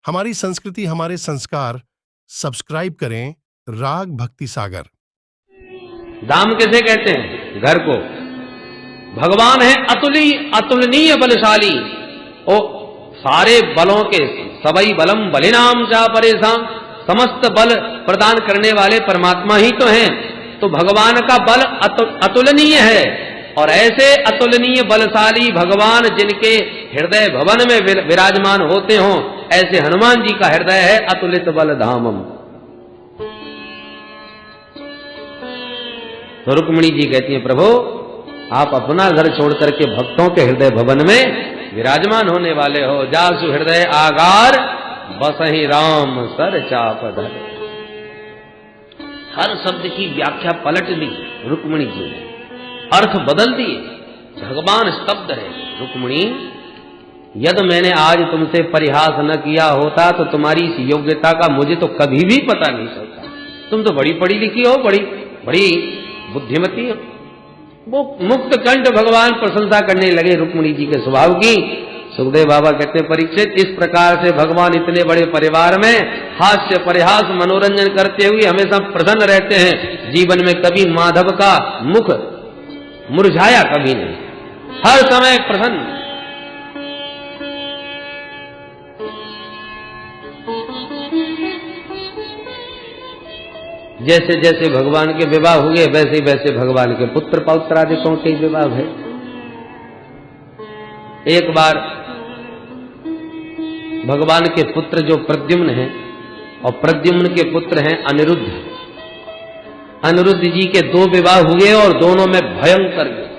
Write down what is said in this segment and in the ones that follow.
हमारी संस्कृति, हमारे संस्कार सब्सक्राइब करें राग भक्ति सागर। धाम किसे कहते हैं? घर को। भगवान है अतुलनीय बलशाली। ओ सारे बलों के सबई बलम बलिनाम चा परेशान, समस्त बल प्रदान करने वाले परमात्मा ही तो हैं। तो भगवान का बल अतुलनीय है, और ऐसे अतुलनीय बलशाली भगवान जिनके हृदय भवन में विराजमान होते हों, ऐसे हनुमान जी का हृदय है अतुलित बल धामम। तो रुक्मिणी जी कहती हैं, प्रभु आप अपना घर छोड़ करके भक्तों के हृदय भवन में विराजमान होने वाले हो। जासु हृदय आगार बसहि राम सर चाप धर। हर शब्द की व्याख्या पलट दी रुक्मिणी जी ने, अर्थ बदल दिए। भगवान स्तब्ध है। रुक्मिणी, यदि मैंने आज तुमसे परिहास न किया होता तो तुम्हारी इस योग्यता का मुझे तो कभी भी पता नहीं चलता। तुम तो बड़ी पढ़ी लिखी हो, बड़ी बुद्धिमती हो। वो मुक्त कंठ भगवान प्रशंसा करने लगे रुक्मिणी जी के स्वभाव की। सुखदेव बाबा कहते हैं, परीक्षित, इस प्रकार से भगवान इतने बड़े परिवार में हास्य परिहास मनोरंजन करते हुए हमेशा प्रसन्न रहते हैं। जीवन में कभी माधव का मुख मुरझाया कभी नहीं, हर समय प्रसन्न। जैसे जैसे भगवान के विवाह हुए वैसे वैसे भगवान के पुत्र पौत्रादिकों के विवाह है। एक बार भगवान के पुत्र जो प्रद्युम्न हैं, और प्रद्युम्न के पुत्र हैं अनिरुद्ध। अनिरुद्ध जी के 2 विवाह हुए और दोनों में भयंकर युद्ध।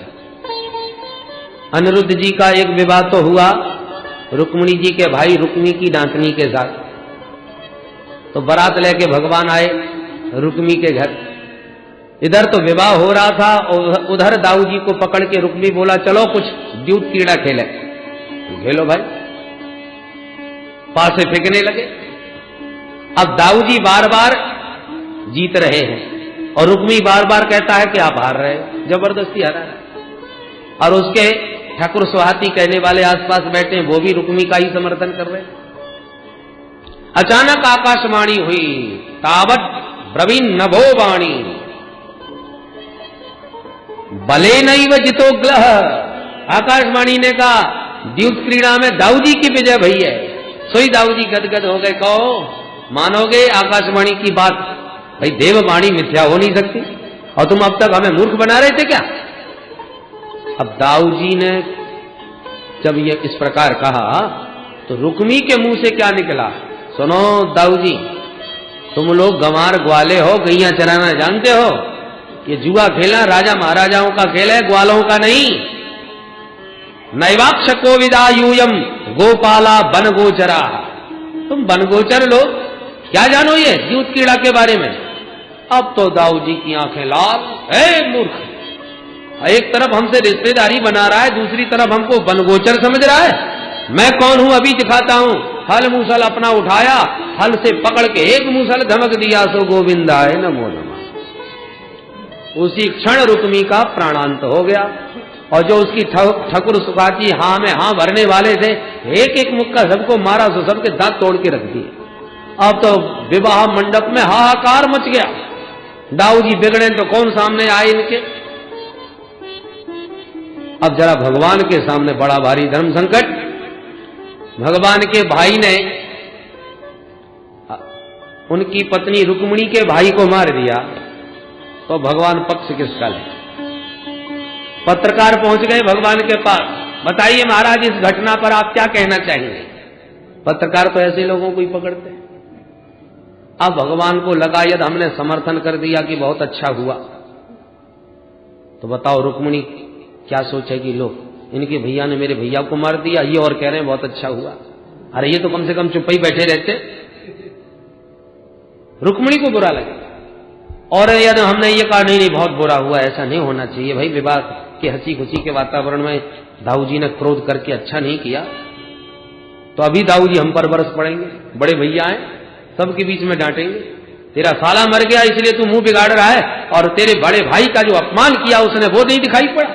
अनिरुद्ध जी का एक विवाह तो हुआ रुक्मिणी जी के भाई रुक्मी की डांटनी के साथ। तो बारात लेके भगवान आए रुक्मी के घर। इधर तो विवाह हो रहा था और उधर दाऊ जी को पकड़ के रुक्मी बोला, चलो कुछ द्यूत क्रीड़ा खेले। खेलो भाई। पासे फेंकने लगे। अब दाऊ जी बार बार जीत रहे हैं और रुक्मी बार बार कहता है कि आप हार रहे हैं, जबरदस्ती हरा रहा है। और उसके ठाकुर सुहाती कहने वाले आसपास बैठे हैं, वो भी रुक्मी का ही समर्थन कर रहे हैं। अचानक आकाशवाणी हुई, तावत ब्रवीण नभो वाणी बले नहीं व जितोग्लह। आकाशवाणी ने कहा, द्यूत क्रीड़ा में दाऊ जी की विजय भई है। सोई दाऊ जी गदगद हो गए। कहो मानोगे आकाशवाणी की बात? भाई देववाणी मिथ्या हो नहीं सकती, और तुम अब तक हमें मूर्ख बना रहे थे क्या? अब दाऊ जी ने जब ये इस प्रकार कहा तो रुक्मी के मुंह से क्या निकला? सुनो दाऊ जी, तुम लोग गंवार ग्वाले हो, गैया चराना जानते हो। ये जुआ खेलना राजा महाराजाओं का खेल है, ग्वालों का नहीं। नैवाक्ष को विदायूयम गोपाला बन गोचरा। तुम बन गोचर लोग क्या जानो ये द्यूत क्रीड़ा के बारे में? अब तो दाऊ जी की आंखें लाल। ए मूर्ख, एक तरफ हमसे रिश्तेदारी बना रहा है, दूसरी तरफ हमको बनगोचर समझ रहा है। मैं कौन हूं अभी दिखाता हूं। हल मूसल अपना उठाया, हल से पकड़ के एक मूसल धमक दिया, सो गोविंदाय नमो नमः। उसी क्षण रुक्मी का प्राणांत हो गया। और जो उसकी ठाकुर सुखाती हां में हां भरने वाले थे, एक एक मुक्का सबको मारा, सो सबके दांत तोड़ के रख दिए। अब तो विवाह मंडप में हाहाकार मच गया। दाऊ जी बिगड़े तो कौन सामने आए इनके। अब जरा भगवान के सामने बड़ा भारी धर्म संकट। भगवान के भाई ने उनकी पत्नी रुक्मिणी के भाई को मार दिया, तो भगवान पक्ष किसका ले? पत्रकार पहुंच गए भगवान के पास। बताइए महाराज, इस घटना पर आप क्या कहना चाहेंगे? पत्रकार तो ऐसे लोगों को ही पकड़ते हैं। अब भगवान को लगा यदि हमने समर्थन कर दिया कि बहुत अच्छा हुआ, तो बताओ रुक्मिणी क्या सोचेगी? लोग इनके भैया ने मेरे भैया को मार दिया, ये और कह रहे हैं बहुत अच्छा हुआ। अरे ये तो कम से कम चुप ही बैठे रहते। रुक्मिणी को बुरा लगे। और यदि हमने ये कहा नहीं बहुत बुरा हुआ, ऐसा नहीं होना चाहिए भाई, विवाह के हंसी खुशी के वातावरण में दाऊ जी ने क्रोध करके अच्छा नहीं किया, तो अभी दाऊ जी हम पर बरस पड़ेंगे। बड़े भैया हैं, सबके बीच में डांटेंगे। तेरा साला मर गया इसलिए तू मुंह बिगाड़ रहा है, और तेरे बड़े भाई का जो अपमान किया उसने वो नहीं दिखाई पड़ा।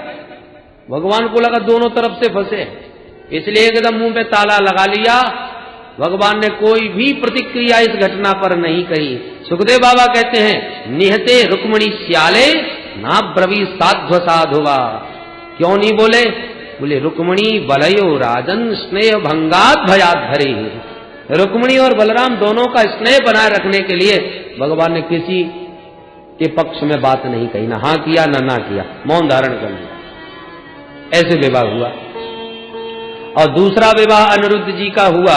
भगवान को लगा दोनों तरफ से फंसे, इसलिए एकदम मुंह पे ताला लगा लिया भगवान ने कोई भी प्रतिक्रिया इस घटना पर नहीं कही। सुखदेव बाबा कहते हैं, निहते रुक्मणी श्याले ना ब्रवी साध्व साधुवा। क्यों नहीं बोले? बोले रुक्मणी बलयो राजन स्नेह भंगात भयात धरे। रुक्मणी और बलराम दोनों का स्नेह बनाए रखने के लिए भगवान ने किसी के पक्ष में बात नहीं कही, ना हाँ किया ना किया, मौन धारण कर लिया। ऐसे विवाह हुआ। और दूसरा विवाह अनिरुद्ध जी का हुआ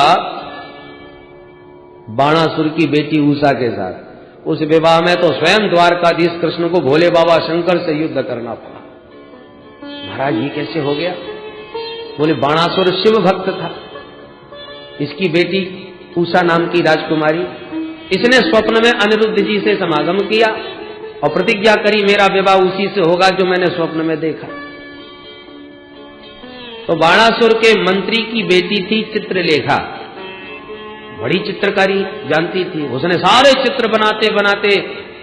बाणासुर की बेटी उषा के साथ। उस विवाह में तो स्वयं द्वारकाधीश कृष्ण को भोले बाबा शंकर से युद्ध करना पड़ा। महाराज ये कैसे हो गया? बोले बाणासुर शिव भक्त था, इसकी बेटी उषा नाम की राजकुमारी, इसने स्वप्न में अनिरुद्ध जी से समागम किया और प्रतिज्ञा करी मेरा विवाह उसी से होगा जो मैंने स्वप्न में देखा। तो बाणासुर के मंत्री की बेटी थी चित्रलेखा, बड़ी चित्रकारी जानती थी। उसने सारे चित्र बनाते बनाते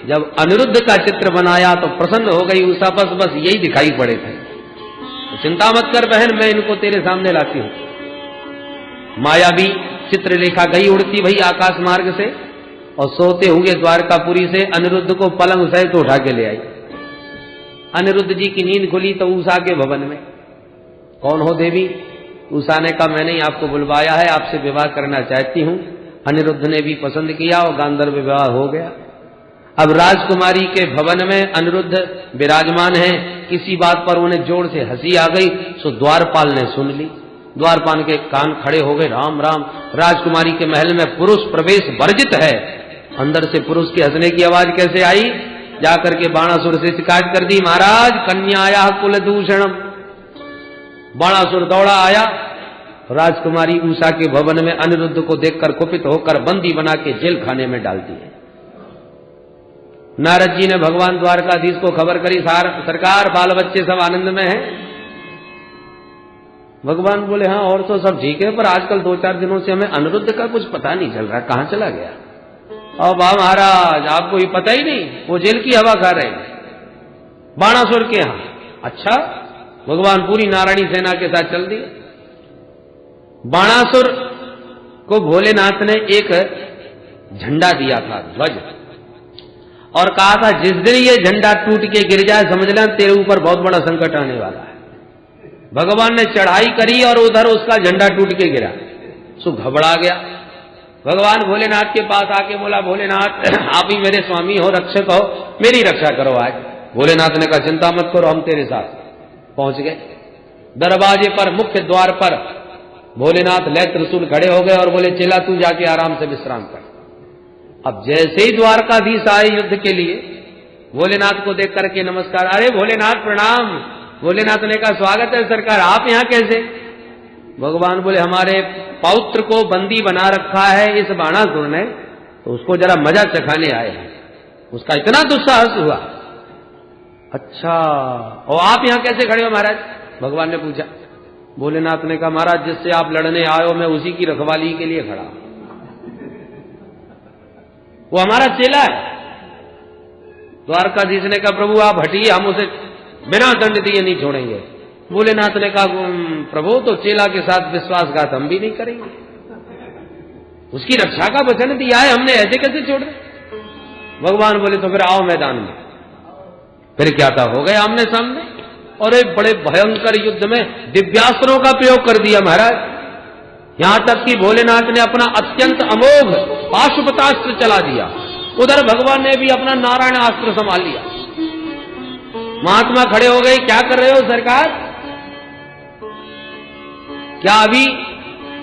जब अनिरुद्ध का चित्र बनाया तो प्रसन्न हो गई उषा, बस यही दिखाई पड़े थे। तो चिंता मत कर बहन, मैं इनको तेरे सामने लाती हूं। मायावी चित्रलेखा गई उड़ती भई आकाश मार्ग से और सोते हुए द्वारकापुरी से अनिरुद्ध को पलंग सहित उठा के ले आई। अनिरुद्ध जी की नींद खुली तो उषा के भवन में, कौन हो देवी? उषा ने कहा मैंने ही आपको बुलवाया है, आपसे विवाह करना चाहती हूं। अनिरुद्ध ने भी पसंद किया और गांधर्व विवाह हो गया। अब राजकुमारी के भवन में अनिरुद्ध विराजमान है। किसी बात पर उन्हें जोर से हंसी आ गई, सो द्वारपाल ने सुन ली। द्वारपाल के कान खड़े हो गए, राम राम, राजकुमारी के महल में पुरुष प्रवेश वर्जित है। अंदर से पुरुष के हंसने की आवाज कैसे आई? जाकर के बाणासुर से शिकायत कर दी, महाराज कन्याया कुल दूषणम। बाणासुर दौड़ा आया, राजकुमारी उषा के भवन में अनिरुद्ध को देखकर कुपित होकर बंदी बना के जेल खाने में डाल दिए। नारद जी ने भगवान द्वारकाधीश को खबर करी, सरकार बाल बच्चे सब आनंद में हैं। भगवान बोले हाँ और तो सब ठीक है, पर आजकल 2-4 दिनों से हमें अनिरुद्ध का कुछ पता नहीं चल रहा, कहां चला गया? और वाह महाराज आपको ही पता ही नहीं, वो जेल की हवा खा रहे बाणासुर के यहां। अच्छा, भगवान पूरी नारायणी सेना के साथ चल दिए। बाणासुर को भोलेनाथ ने एक झंडा दिया था, ध्वज, और कहा था जिस दिन ये झंडा टूट के गिर जाए समझ लें तेरे ऊपर बहुत बड़ा संकट आने वाला है। भगवान ने चढ़ाई करी और उधर उसका झंडा टूट के गिरा, सो घबरा गया। भगवान भोलेनाथ के पास आके बोला, भोलेनाथ आप ही मेरे स्वामी हो, रक्षक हो, मेरी रक्षा करो आज। भोलेनाथ ने कहा चिंता मत करो, हम तेरे साथ। पहुंच गए दरवाजे पर, मुख्य द्वार पर भोलेनाथ लय त्रिशूल खड़े हो गए और बोले चेला तू जाके आराम से विश्राम कर। अब जैसे ही द्वारकाधीश आए युद्ध के लिए, भोलेनाथ को देख करके नमस्कार, अरे भोलेनाथ प्रणाम। भोलेनाथ ने कहा स्वागत है सरकार, आप यहां कैसे? भगवान बोले हमारे पौत्र को बंदी बना रखा है इस बाणासुर ने, तो उसको जरा मजा चखाने आए हैं। उसका इतना दुस्साहस हुआ। अच्छा, और आप यहां कैसे खड़े हो महाराज? भगवान ने पूछा। भोलेनाथ ने कहा महाराज जिससे आप लड़ने आए हो मैं उसी की रखवाली के लिए खड़ा, वो हमारा चेला है। द्वारकाधीश ने कहा प्रभु आप हटिए, हम उसे बिना दंड दिए नहीं छोड़ेंगे। भोलेनाथ ने कहा प्रभु तो चेला के साथ विश्वासघात हम भी नहीं करेंगे, उसकी रक्षा का वचन दिया है हमने, ऐसे कैसे छोड़ दे? भगवान बोले तो फिर आओ मैदान में। फिर क्या था, हो गए आमने सामने और एक बड़े भयंकर युद्ध में दिव्यास्त्रों का प्रयोग कर दिया महाराज। यहां तक कि भोलेनाथ ने अपना अत्यंत अमोघ पाशुपतास्त्र चला दिया, उधर भगवान ने भी अपना नारायण अस्त्र संभाल लिया। महात्मा खड़े हो गए, क्या कर रहे हो सरकार? क्या अभी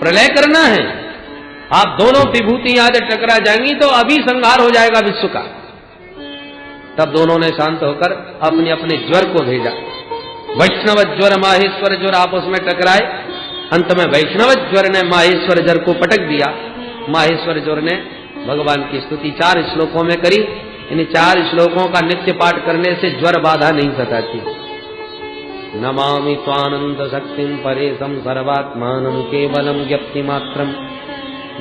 प्रलय करना है? आप दोनों विभूति यदि टकरा जाएंगी तो अभी संहार हो जाएगा विश्व का। तब दोनों ने शांत होकर अपने अपने ज्वर को भेजा। वैष्णव ज्वर माहेश्वर ज्वर आपस में टकराए। अंत में वैष्णव ज्वर ने माहेश्वर ज्वर को पटक दिया। माहेश्वर ज्वर ने भगवान की स्तुति 4 श्लोकों में करी। इन 4 श्लोकों का नित्य पाठ करने से ज्वर बाधा नहीं सताती। नमामि त्वानंद शक्तिं परेशं सर्वात्मानं केवलं ज्ञप्ति मात्रं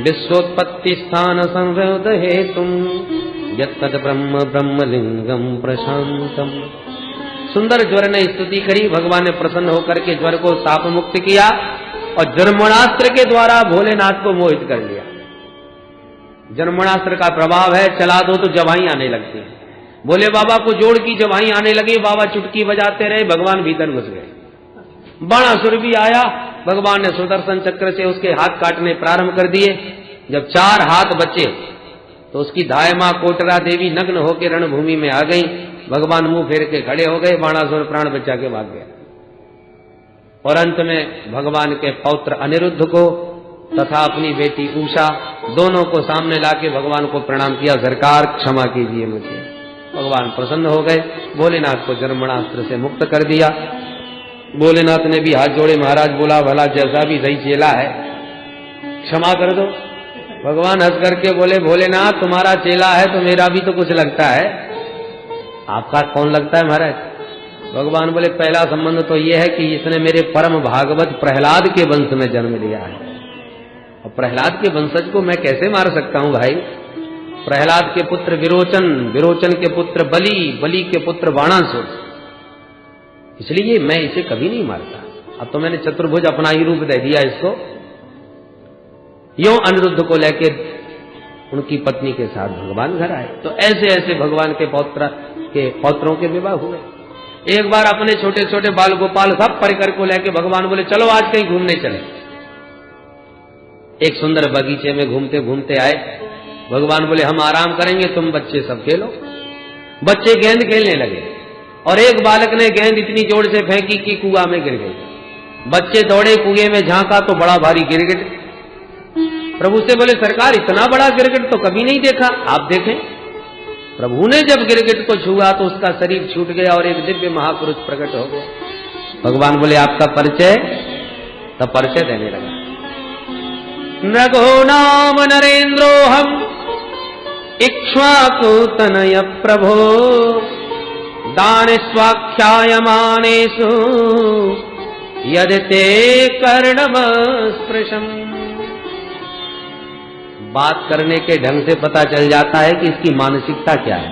विश्वोत्पत्ति स्थान संवेद हेतुं यत्तद् ब्रह्म ब्रह्मलिंगम प्रशांतम। सुंदर ज्वर ने स्तुति करी। भगवान ने प्रसन्न होकर के ज्वर को शाप मुक्त किया और जन्मणास्त्र के द्वारा भोलेनाथ को मोहित कर लिया। जन्मणास्त्र का प्रभाव है, चला दो तो जवाई आने लगती है। भोले बाबा को जोड़ की जवाई आने लगी, बाबा चुटकी बजाते रहे, भगवान भीतर घुस गए। बाणासुर भी आया, भगवान ने सुदर्शन चक्र से उसके हाथ काटने प्रारंभ कर दिए। जब 4 हाथ बचे तो उसकी धाय मां कोटरा देवी नग्न होकर रणभूमि में आ गई। भगवान मुंह फेर के खड़े हो गए, बाणासुर प्राण बचा के भाग गया। और अंत में भगवान के पौत्र अनिरुद्ध को तथा अपनी बेटी उषा दोनों को सामने लाके भगवान को प्रणाम किया, सरकार क्षमा कीजिए मुझे। भगवान प्रसन्न हो गए, भोलेनाथ को जन्मणास्त्र से मुक्त कर दिया। भोलेनाथ ने भी हाथ जोड़े, महाराज बोला भला जैसा भी सही चेला है क्षमा कर दो। भगवान हंस करके बोले, भोलेनाथ तुम्हारा चेला है तो मेरा भी तो कुछ लगता है, आपका कौन लगता है महाराज? भगवान बोले, पहला संबंध तो यह है कि इसने मेरे परम भागवत प्रहलाद के वंश में जन्म लिया है, और प्रहलाद के वंशज को मैं कैसे मार सकता हूं भाई? प्रहलाद के पुत्र विरोचन, विरोचन के पुत्र बलि, बलि के पुत्र बाणासुर, इसलिए मैं इसे कभी नहीं मारता। अब तो मैंने चतुर्भुज अपना ही रूप दे दिया इसको। यो अनिरुद्ध को लेके उनकी पत्नी के साथ भगवान घर आए। तो ऐसे ऐसे भगवान के पौत्रों के विवाह हुए। एक बार अपने छोटे छोटे बाल गोपाल सब परिकर को लेके भगवान बोले, चलो आज कहीं घूमने चले। एक सुंदर बगीचे में घूमते घूमते आए। भगवान बोले, हम आराम करेंगे, तुम बच्चे सब खेलो। बच्चे गेंद खेलने लगे और एक बालक ने गेंद इतनी जोर से फेंकी कि कुआं में गिर गई। बच्चे दौड़े, कुएं में झांका तो बड़ा भारी गिरगिट। प्रभु से बोले, सरकार इतना बड़ा गिरगिट तो कभी नहीं देखा, आप देखें। प्रभु ने जब गिरगिट को छुआ तो उसका शरीर छूट गया और एक दिव्य महापुरुष प्रकट हो गया। भगवान बोले, आपका परिचय? तब परिचय देने लगा। नगो नाम नरेंद्रो हम इक्ष्वाकु तनय प्रभो दान स्वाख्यायमानेषु यदि ते कर्णम स्पृशम। बात करने के ढंग से पता चल जाता है कि इसकी मानसिकता क्या है।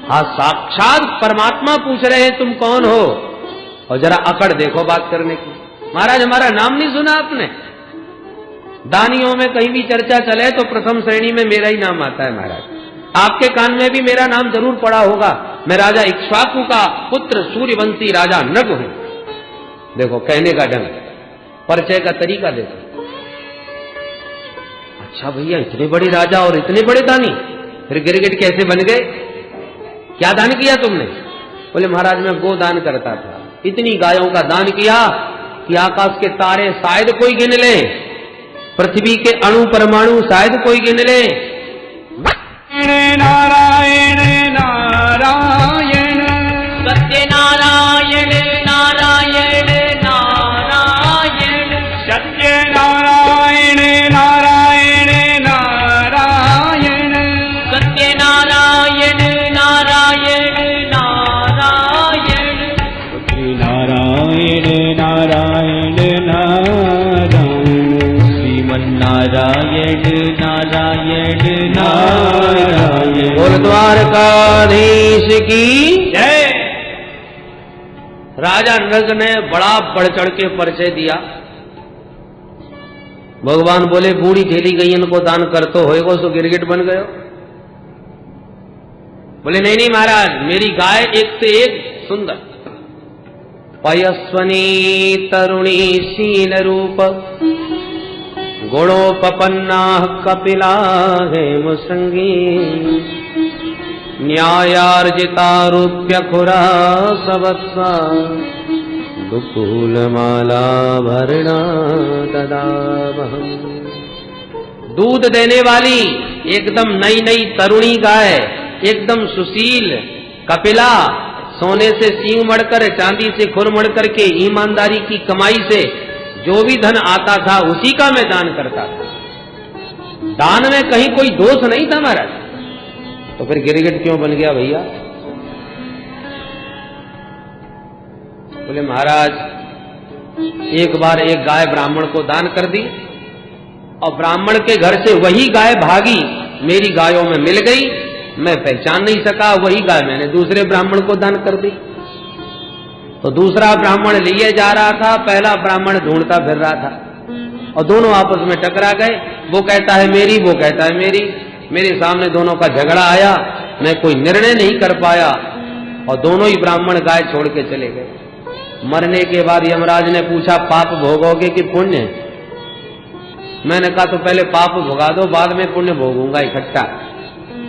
हाँ, साक्षात परमात्मा पूछ रहे हैं तुम कौन हो, और जरा अकड़ देखो बात करने की। महाराज हमारा नाम नहीं सुना आपने? दानियों में कहीं भी चर्चा चले तो प्रथम श्रेणी में मेरा ही नाम आता है महाराज। आपके कान में भी मेरा नाम जरूर पड़ा होगा। मैं राजा इक्ष्वाकु का पुत्र सूर्यवंशी राजा नग हूं। देखो कहने का ढंग, परिचय का तरीका देखो। अच्छा भैया, इतने बड़े राजा और इतने बड़े दानी, फिर गिरगिट कैसे बन गए? क्या दान किया तुमने? बोले, महाराज मैं गो दान करता था, इतनी गायों का दान किया कि आकाश के तारे शायद कोई गिन ले, पृथ्वी के अणु परमाणु शायद कोई गिन ले। नारायण नारायण सत्य नारायण नारायण नारायण सत्य नारायण नारायण नारायण सत्य नारायण नारायण नारायण नारायण नारायण नारायण श्रीमन्नारायण नारायण नारायण। बोल द्वारकाधीश की जय। राजा नग ने बड़ा बढ़ चढ़ के परिचय दिया। भगवान बोले, बूढ़ी ठेली गई इनको दान कर तो होएगो सो गिरगिट बन गयो। बोले, नहीं नहीं महाराज, मेरी गाय एक से एक सुंदर, पयस्वनी तरुणी शील रूप गुणोपपन्ना कपिला हेम संगी न्यायार्जिता रूप्य खुरा सवत्सा दुकूल माला भरणा ददावहम। दूध देने वाली एकदम नई नई तरुणी गाय, एकदम सुशील कपिला, सोने से सींग मड़कर, चांदी से खुर मड़कर के ईमानदारी की कमाई से जो भी धन आता था उसी का मैं दान करता था। दान में कहीं कोई दोष नहीं था महाराज। तो फिर गिरगिट क्यों बन गया भैया? बोले, महाराज एक बार एक गाय ब्राह्मण को दान कर दी और ब्राह्मण के घर से वही गाय भागी, मेरी गायों में मिल गई, मैं पहचान नहीं सका, वही गाय मैंने दूसरे ब्राह्मण को दान कर दी। तो दूसरा ब्राह्मण लिए जा रहा था, पहला ब्राह्मण ढूंढता फिर रहा था, और दोनों आपस में टकरा गए। वो कहता है मेरी, वो कहता है मेरी। मेरे सामने दोनों का झगड़ा आया, मैं कोई निर्णय नहीं कर पाया, और दोनों ही ब्राह्मण गाय छोड़ के चले गए। मरने के बाद यमराज ने पूछा पाप भोगोगे कि पुण्य? मैंने कहा तो पहले पाप भोगा दो, बाद में पुण्य भोगूंगा इकट्ठा।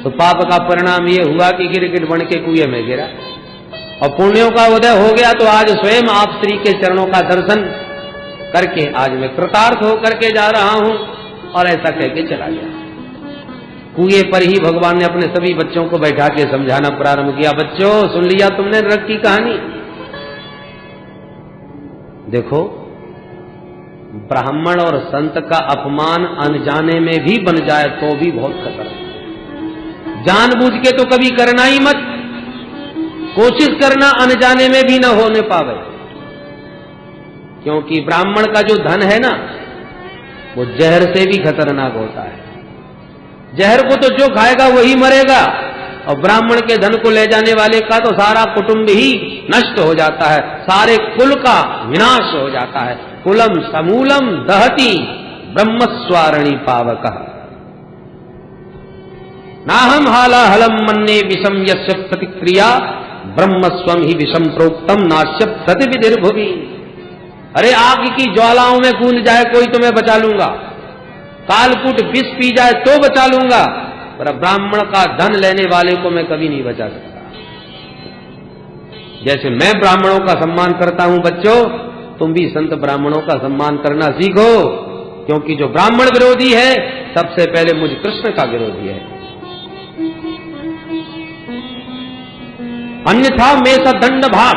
तो पाप का परिणाम ये हुआ कि गिरगिट बन के कुएं में गिरा, और पुण्यों का उदय हो गया। तो आज स्वयं आप श्री के चरणों का दर्शन करके आज मैं कृतार्थ होकर के जा रहा हूं। और ऐसा कह के चला गया। कुएं पर ही भगवान ने अपने सभी बच्चों को बैठा के समझाना प्रारंभ किया। बच्चों, सुन लिया तुमने नरक की कहानी? देखो, ब्राह्मण और संत का अपमान अनजाने में भी बन जाए तो भी बहुत खतरा है। जानबूझ के तो कभी करना ही मत, कोशिश करना अनजाने में भी न होने पावे। क्योंकि ब्राह्मण का जो धन है ना, वो जहर से भी खतरनाक होता है। जहर को तो जो खाएगा वही मरेगा, और ब्राह्मण के धन को ले जाने वाले का तो सारा कुटुंब ही नष्ट हो जाता है, सारे कुल का विनाश हो जाता है। कुलम समूलम दहति ब्रह्मस्वारणि पावकः नाहम हाला हलम मन्ने विषम यस्य प्रतिक्रिया ब्रह्मस्वम ही विषम प्रोक्तम नाश्य प्रतिविधिर्भुवि। अरे आग की ज्वालाओं में कूद जाए कोई तो मैं बचा लूंगा, कालकूट विष पी जाए तो बचा लूंगा, पर ब्राह्मण का धन लेने वाले को मैं कभी नहीं बचा सकता। जैसे मैं ब्राह्मणों का सम्मान करता हूं बच्चों, तुम भी संत ब्राह्मणों का सम्मान करना सीखो। क्योंकि जो ब्राह्मण विरोधी है सबसे पहले मुझ कृष्ण का विरोधी है। अन्यथा में स दंड भाग,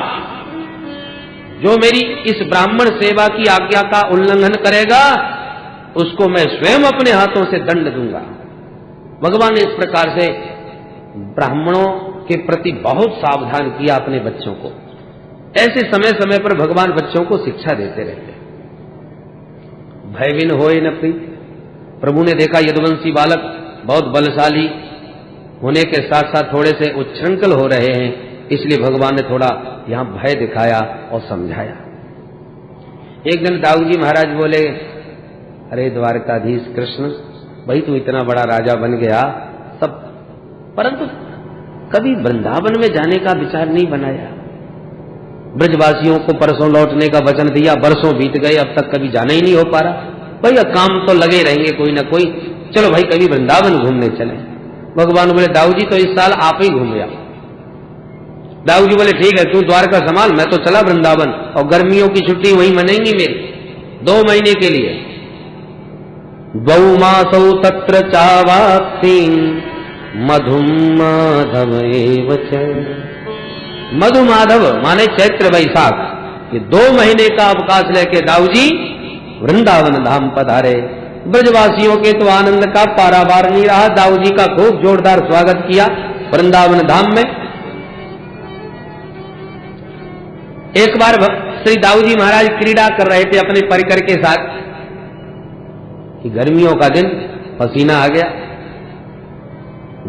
जो मेरी इस ब्राह्मण सेवा की आज्ञा का उल्लंघन करेगा उसको मैं स्वयं अपने हाथों से दंड दूंगा। भगवान ने इस प्रकार से ब्राह्मणों के प्रति बहुत सावधान किया अपने बच्चों को। ऐसे समय समय पर भगवान बच्चों को शिक्षा देते रहते। भयविन होए न प्रीत। प्रभु ने देखा यदुवंशी बालक बहुत बलशाली होने के साथ साथ थोड़े से उच्छृंखल हो रहे हैं, इसलिए भगवान ने थोड़ा यहां भय दिखाया और समझाया। एक दिन दाऊ जी महाराज बोले, अरे द्वारकाधीश कृष्ण, भाई तू इतना बड़ा राजा बन गया सब, परंतु कभी वृंदावन में जाने का विचार नहीं बनाया। ब्रजवासियों को परसों लौटने का वचन दिया, बरसों बीत गए, अब तक कभी जाना ही नहीं हो पा रहा। भैया काम तो लगे रहेंगे कोई ना कोई, चलो भाई कभी वृंदावन घूमने चले। भगवान बोले, दाऊ जी तो इस साल आप ही घूम आओ। दाऊ जी बोले, ठीक है तू द्वारका संभाल, मैं तो चला वृंदावन, और गर्मियों की छुट्टी वहीं मनेंगी मेरी 2 महीने के लिए। द्वौ मासौ तत्र चावाक्ति मधुम माधव एव च। मधु माधव माने चैत्र वैशाख, ये 2 महीने का अवकाश लेके दाऊ जी वृंदावन धाम पधारे। ब्रजवासियों के तो आनंद का पारावार नहीं रहा। दाऊ जी का खूब जोरदार स्वागत किया वृंदावन धाम में। एक बार श्री दाऊ जी महाराज क्रीड़ा कर रहे थे अपने परिकर के साथ कि गर्मियों का दिन, पसीना आ गया,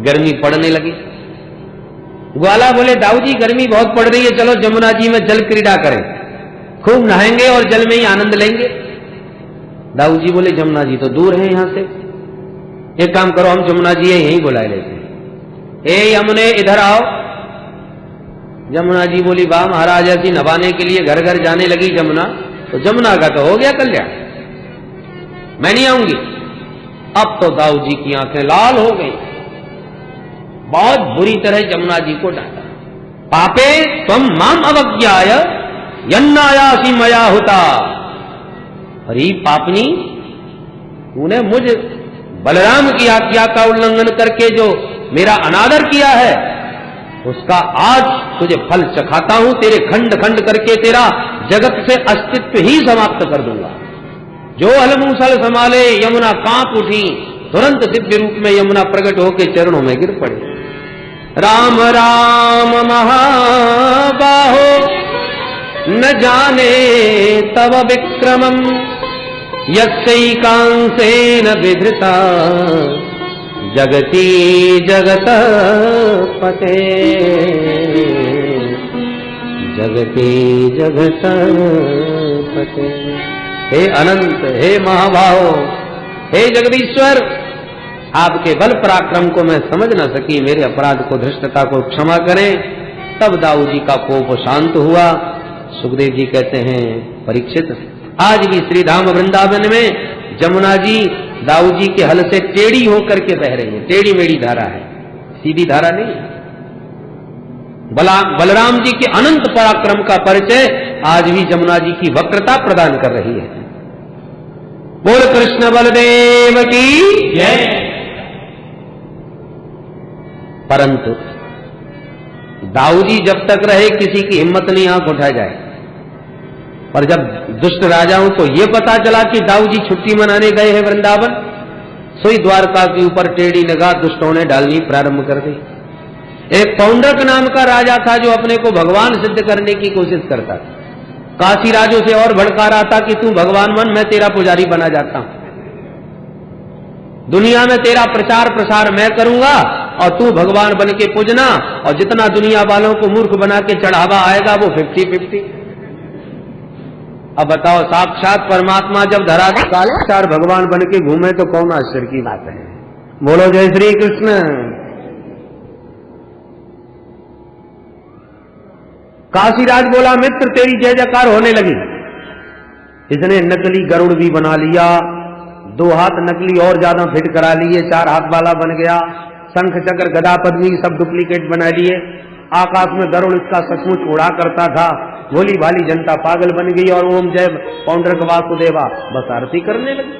गर्मी पड़ने लगी। ग्वाला बोले, दाऊ जी गर्मी बहुत पड़ रही है, चलो जमुना जी में जल क्रीड़ा करें, खूब नहाएंगे और जल में ही आनंद लेंगे। दाऊ जी बोले, जमुना जी तो दूर है यहां से, एक काम करो हम जमुना जी यहीं बुला लेते हैं। ए यमुने इधर आओ। जमुना जी बोली, वाह महाराज, ऐसी नवाने के लिए घर घर जाने लगी जमुना, तो जमुना का तो हो गया कल्याण, मैं नहीं आऊंगी। अब तो दाऊ जी की आंखें लाल हो गई, बहुत बुरी तरह जमुना जी को डांटा। पापे त्वम माम अवज्ञाय यन्नायासी मया होता। अरे पापनी, तूने मुझ बलराम की आज्ञा का उल्लंघन करके जो मेरा अनादर किया है, उसका आज तुझे फल चखाता हूं। तेरे खंड खंड करके तेरा जगत से अस्तित्व ही समाप्त कर दूंगा। जो हलमूसल संभाले यमुना कांप उठी, तुरंत दिव्य रूप में यमुना प्रकट होकर चरणों में गिर पड़े। राम राम महाबाहो न जाने तव विक्रमम यस्यैकांसेन विधृता जगती जगत पते जगते जगतपते। हे अनंत, हे महाभाव, हे जगदीश्वर, आपके बल पराक्रम को मैं समझ न सकी, मेरे अपराध को, धृष्टता को क्षमा करें। तब दाऊ जी का कोप शांत हुआ। सुखदेव जी कहते हैं, परीक्षित, आज भी श्री धाम वृंदावन में जमुना जी दाऊ जी के हल से टेढ़ी होकर के बह रही है। टेढ़ी मेढ़ी धारा है, सीधी धारा नहीं। बलराम जी के अनंत पराक्रम का परिचय आज भी जमुना जी की वक्रता प्रदान कर रही है। बोल कृष्ण बलदेव की जय। परंतु दाऊ जी जब तक रहे किसी की हिम्मत नहीं आंख उठा जाए। पर जब दुष्ट राजाओं को यह पता चला कि दाऊ जी छुट्टी मनाने गए हैं वृंदावन, सोई द्वारका के ऊपर टेढ़ी निगाह दुष्टों ने डालनी प्रारंभ कर दी। एक पौंड्रक नाम का राजा था जो अपने को भगवान सिद्ध करने की कोशिश करता था। काशी राजों से और भड़का रहा था कि तू भगवान मन, मैं तेरा पुजारी बना जाता हूं, दुनिया में तेरा प्रचार प्रसार मैं करूंगा और तू भगवान बन के पूजना, और जितना दुनिया वालों को मूर्ख बना के चढ़ावा आएगा वो 50-50। अब बताओ, साक्षात परमात्मा जब धरा साक्षात भगवान बन के घूमे तो कौन आश्चर्य की बात है। बोलो जय श्री कृष्ण। काशीराज बोला, मित्र तेरी जय जयकार होने लगी। इसने नकली गरुड़ भी बना लिया, 2 हाथ नकली और ज्यादा फिट करा लिए, 4 हाथ वाला बन गया, शंख चक्र गदा पद्मी सब डुप्लीकेट बना लिए। आकाश में गरुड़ इसका सचमुच उड़ा करता था। भोली भाली जनता पागल बन गई और ओम जय पौंड्रक वासुदेवा बस आरती करने लगी।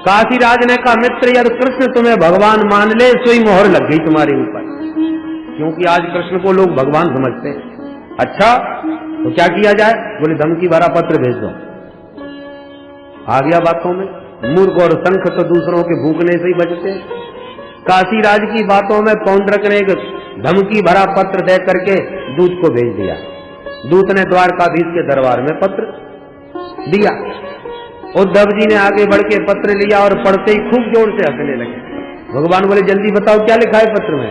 काशीराज ने कहा, मित्र यदि कृष्ण तुम्हें भगवान मान ले, सोई मोहर लग गई तुम्हारे ऊपर, क्योंकि आज कृष्ण को लोग भगवान समझते हैं। अच्छा तो क्या किया जाए? बोले धमकी भरा पत्र भेज दो। आ गया बातों में। मूर्ख और शंख तो दूसरों के भूखने से ही बचते हैं। काशीराज की बातों में पौंड्रक ने एक धमकी भरा पत्र दे करके दूत को भेज दिया। दूत ने द्वारकाधीश के दरबार में पत्र दिया। उद्धव जी ने आगे बढ़ के पत्र लिया और पढ़ते ही खूब जोर से हंसने लगे। भगवान बोले, जल्दी बताओ क्या लिखा है पत्र में?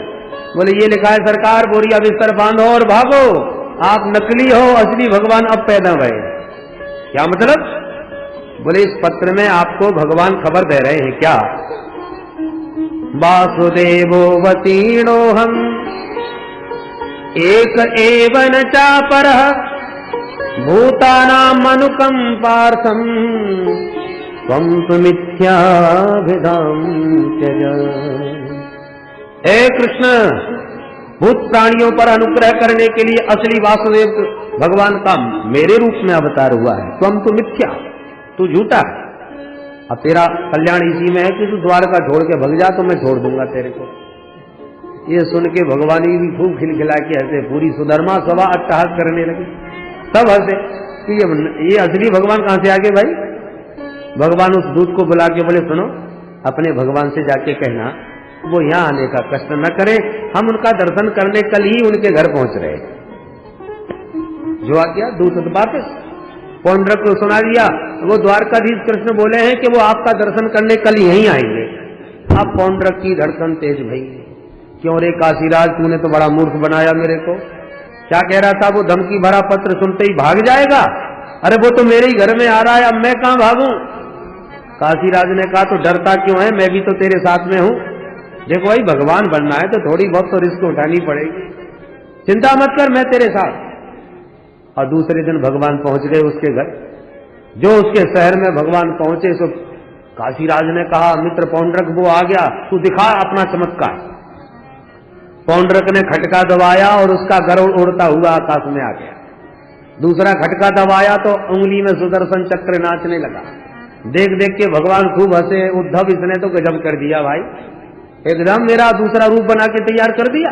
बोले, ये लिखा है, सरकार बोरिया बिस्तर बांधो और भागो, आप नकली हो, असली भगवान अब पैदा हुए। क्या मतलब? बोले, इस पत्र में आपको भगवान खबर दे रहे हैं क्या? वासुदेवो वतीर्णो हम एक एव न चापरः भूतानां अनुकंपार्थं त्वं तु मिथ्याभिधां त्यज। हे कृष्ण, भूत प्राणियों पर अनुग्रह करने के लिए असली वासुदेव भगवान का मेरे रूप में अवतार हुआ है। त्वं तु मिथ्या, तू झूठा है। अब तेरा कल्याण इसी में है कि तू द्वारका छोड़ के भग जा तो मैं छोड़ दूंगा तेरे को। ये सुन के भगवान भी खूब खिलखिला के हंसे, पूरी सुधर्मा सभा अट्टहास करने लगी। सब हंसे कि ये असली भगवान कहां से आ गए भाई? भगवान उस दूत को बुला के बोले, सुनो, अपने भगवान से जाके कहना वो यहां आने का कष्ट न करे, हम उनका दर्शन करने कल ही उनके घर पहुंच रहे। जो आ गया दूत वापस पौंड्रक को सुना दिया। वो द्वारकाधीश कृष्ण बोले हैं कि वो आपका दर्शन करने कल यहीं आएंगे। अब पौंड्रक की धड़कन तेज भई। क्यों रे काशीराज, तूने तो बड़ा मूर्ख बनाया मेरे को। क्या कह रहा था? वो धमकी भरा पत्र सुनते ही भाग जाएगा। अरे वो तो मेरे ही घर में आ रहा है, अब मैं कहां भागूं? काशीराज ने कहा, तो डरता क्यों है, मैं भी तो तेरे साथ में हूं। देखो भाई, भगवान बनना है तो थोड़ी बहुत तो रिस्क उठानी पड़ेगी, चिंता मत कर, मैं तेरे साथ। और दूसरे दिन भगवान पहुंच गए उसके घर। जो उसके शहर में भगवान पहुंचे सो काशीराज ने कहा, मित्र पौंड्रक वो आ गया, तू दिखा अपना चमत्कार। पौंड्रक ने खटका दबाया और उसका गरुड़ उड़ता हुआ आकाश में आ गया। दूसरा खटका दबाया तो उंगली में सुदर्शन चक्र नाचने लगा। देख देख के भगवान खूब हंसे। उद्धव, इसने तो गजब कर दिया भाई, एकदम मेरा दूसरा रूप बना के तैयार कर दिया।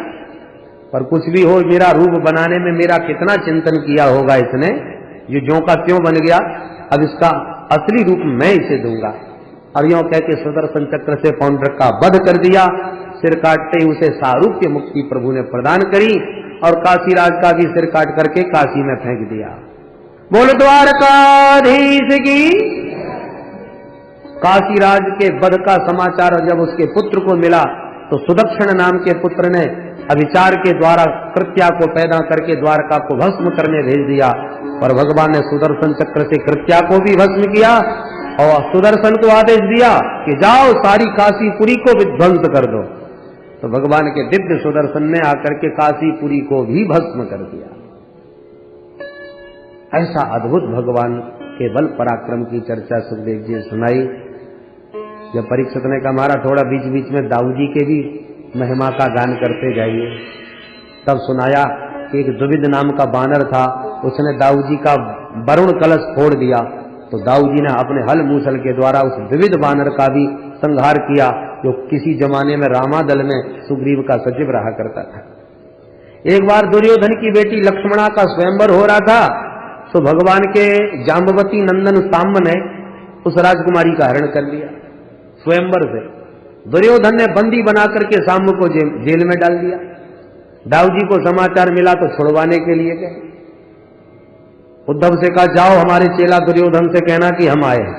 पर कुछ भी हो, मेरा रूप बनाने में मेरा कितना चिंतन किया होगा इसने, ये ज्यों का त्यों बन गया। अब इसका असली रूप मैं इसे दूंगा। और यों कह के सुदर्शन चक्र से पौंड्रक का वध कर दिया। सिर काटते ही उसे सारूप्य मुक्ति प्रभु ने प्रदान करी और काशीराज का भी सिर काट करके काशी में फेंक दिया। बोल द्वारकाधीश की। काशीराज के वध का समाचार जब उसके पुत्र को मिला तो सुदक्षिण नाम के पुत्र ने अविचार के द्वारा कृत्या को पैदा करके द्वारका को भस्म करने भेज दिया। और भगवान ने सुदर्शन चक्र से कृत्या को भी भस्म किया और सुदर्शन को आदेश दिया कि जाओ सारी काशीपुरी को विध्वंस कर दो। तो भगवान के दिव्य सुदर्शन ने आकर के काशीपुरी को भी भस्म कर दिया। ऐसा अद्भुत भगवान के बल पराक्रम की चर्चा सुखदेव जी ने सुनाई। जब परीक्षित ने कहा महाराज थोड़ा बीच बीच में दाऊ जी के भी महिमा का गान करते जाइए, तब सुनाया कि एक द्विविद नाम का बानर था, उसने दाऊ जी का वरुण कलश फोड़ दिया। तो दाऊ जी ने अपने हल मूसल के द्वारा उस द्विविद बानर का भी संहार किया, जो किसी जमाने में रामादल में सुग्रीव का सचिव रहा करता था। एक बार दुर्योधन की बेटी लक्ष्मणा का स्वयंवर हो रहा था, तो भगवान के जाम्बवती नंदन साम्ब ने उस राजकुमारी का हरण कर लिया स्वयंवर से। दुर्योधन ने बंदी बना करके साम्ब को जेल में डाल दिया। दाऊ जी को समाचार मिला तो छुड़वाने के लिए गए। उद्धव से कहा जाओ हमारे चेला दुर्योधन से कहना कि हम आए हैं।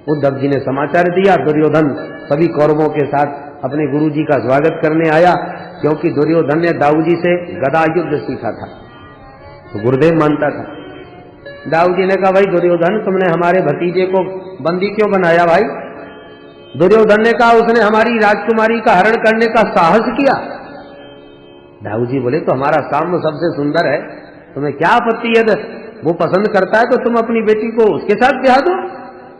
उद्धव जी ने समाचार दिया। दुर्योधन सभी कौरवों के साथ अपने गुरु जी का स्वागत करने आया, क्योंकि दुर्योधन ने दाऊ जी से गदा युद्ध सीखा था, तो गुरुदेव मानता था। दाऊ जी ने कहा भाई दुर्योधन तुमने हमारे भतीजे को बंदी क्यों बनाया भाई? दुर्योधन ने कहा उसने हमारी राजकुमारी का हरण करने का साहस किया। दाऊ जी बोले तो हमारा साम्ब सबसे सुंदर है, तुम्हें क्या आपत्ति है? वो पसंद करता है तो तुम अपनी बेटी को उसके साथ ब्याह दो,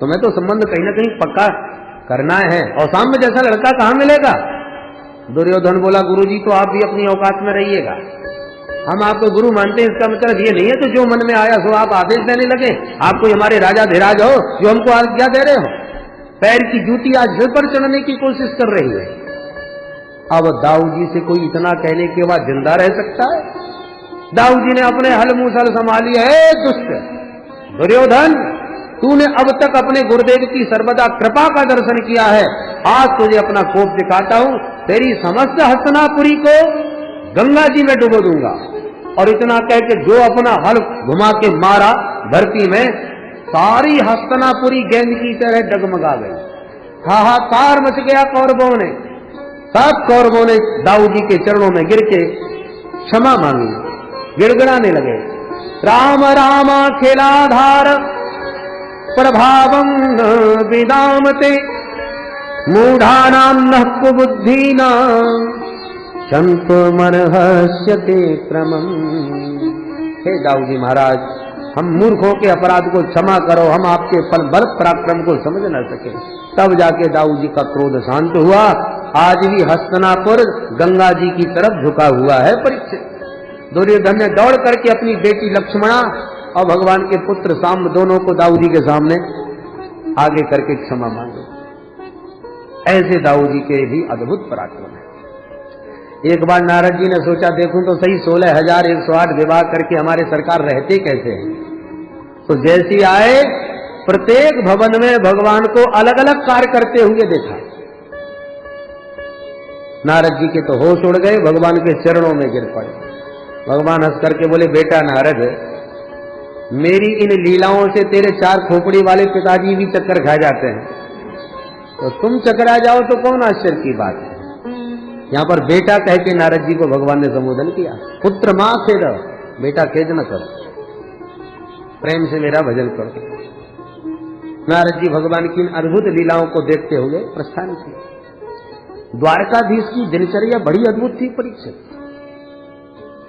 तुम्हें तो संबंध कहीं ना कहीं पक्का करना है, और साम्ब जैसा लड़का कहां मिलेगा? दुर्योधन बोला गुरुजी तो आप भी अपनी औकात में रहिएगा, हम आपको गुरु मानते हैं, इसका मतलब ये नहीं है तो जो मन में आया सो आप आदेश देने लगे। आप कोई हमारे राजा धीराज हो जो हमको आज्ञा दे रहे हो? पैर की जूती आज सिर पर चढ़ने की कोशिश कर रही है। अब दाऊ जी से कोई इतना कहने के बाद जिंदा रह सकता है? दाऊ जी ने अपने हल मूसल संभाली है। दुष्ट दुर्योधन, तूने अब तक अपने गुरुदेव की सर्वदा कृपा का दर्शन किया है, आज तुझे अपना कोप दिखाता हूं। तेरी समस्त हस्तनापुरी को गंगा जी में डुबो दूंगा। और इतना कह के जो अपना हल घुमा के मारा धरती में, सारी हस्तनापुरी गेंद की तरह डगमगा गई। हाहाकार मच गया कौरवों ने। सब कौरवों ने दाऊ जी के चरणों में गिर के क्षमा मांगी, गिड़गिड़ाने लगे। राम राम अखिलाधार प्रभावं न विदामते मूढ़ानां न कुबुद्धीनां संतमर्हस्यते क्रमम्। हे दाऊ जी महाराज, हम मूर्खों के अपराध को क्षमा करो, हम आपके बल पराक्रम को समझ न सके। तब जाके दाऊ जी का क्रोध शांत हुआ। आज भी हस्तनापुर गंगा जी की तरफ झुका हुआ है परीक्षित। दुर्योधन ने दौड़ करके अपनी बेटी लक्ष्मणा और भगवान के पुत्र साम्ब दोनों को दाऊ जी के सामने आगे करके क्षमा मांगे। ऐसे दाऊ जी के भी अद्भुत पराक्रम है। एक बार नारद जी ने सोचा देखूं तो सही 16,108 विवाह करके हमारे सरकार रहते कैसे हैं। तो जैसी आए प्रत्येक भवन में भगवान को अलग अलग कार्य करते हुए देखा। नारद जी के तो होश उड़ गए, भगवान के चरणों में गिर पड़े। भगवान हंस करके बोले बेटा नारद, मेरी इन लीलाओं से तेरे 4 खोपड़ी वाले पिताजी भी चक्कर खा जाते हैं, तो तुम चकरा जाओ तो कौन आश्चर्य की बात है। यहां पर बेटा कह के नारद जी को भगवान ने संबोधन किया। पुत्र मां खेद, बेटा खेद न कर, प्रेम से मेरा भजन करो। नारद जी भगवान की इन अद्भुत लीलाओं को देखते हुए प्रस्थान किए। द्वारकाधीश की दिनचर्या बड़ी अद्भुत थी परीक्षित।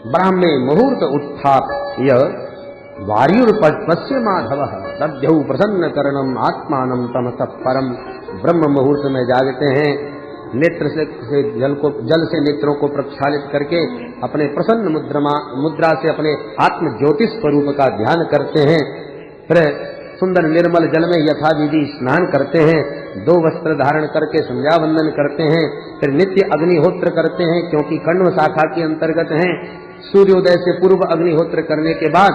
ब्राह्मे मुहूर्त उत्थाप्य वार्युर्पश्य माधव दध्यौ प्रसन्न करणम आत्मानम तमतः परम। ब्रह्म मुहूर्त में जागते हैं, नेत्र से जल से नेत्रों को प्रक्षालित करके अपने प्रसन्न मुद्रा से अपने आत्म ज्योतिष स्वरूप का ध्यान करते हैं। फिर सुंदर निर्मल जल में यथाविधि स्नान करते हैं, 2 वस्त्र धारण करके संध्या वंदन करते हैं। फिर नित्य अग्निहोत्र करते हैं, क्योंकि कण्व शाखा के अंतर्गत हैं। सूर्योदय से पूर्व अग्निहोत्र करने के बाद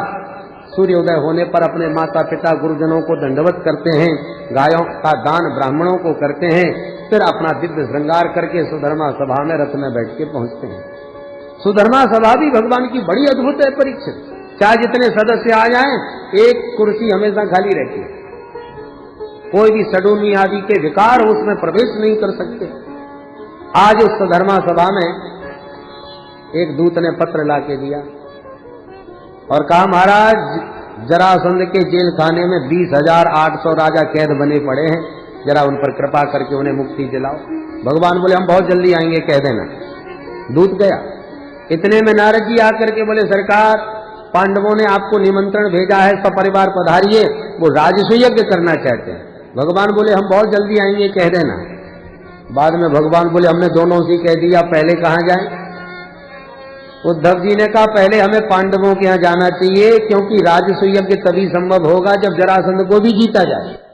सूर्योदय होने पर अपने माता पिता गुरुजनों को दंडवत करते हैं, गायों का दान ब्राह्मणों को करते हैं। फिर अपना दिव्य श्रृंगार करके सुधर्मा सभा में रथ में बैठ के पहुंचते हैं। सुधर्मा सभा भी भगवान की बड़ी अद्भुत है परीक्षित। चाहे जितने सदस्य आ जाएं, एक कुर्सी हमेशा खाली रहती है। कोई भी सडूनी आदि के विकार उसमें प्रवेश नहीं कर सकते। आज उस सुधर्मा सभा में एक दूत ने पत्र ला के दिया और कहा महाराज जरासंध के जेल खाने में 20,800 राजा कैद बने पड़े हैं, जरा उन पर कृपा करके उन्हें मुक्ति दिलाओ। भगवान बोले हम बहुत जल्दी आएंगे, कह देना। दूत गया। इतने में नारद जी आकर के बोले सरकार पांडवों ने आपको निमंत्रण भेजा है, सपरिवार पधारिए, वो राजसूय यज्ञ करना चाहते हैं। भगवान बोले हम बहुत जल्दी आएंगे, कह देना। बाद में भगवान बोले हमने दोनों से कह दिया, पहले कहाँ जाए? उद्धव जी ने कहा पहले हमें पांडवों के यहाँ जाना चाहिए, क्योंकि राजसूय यज्ञ तभी संभव होगा जब जरासंध को भी जीता जाए।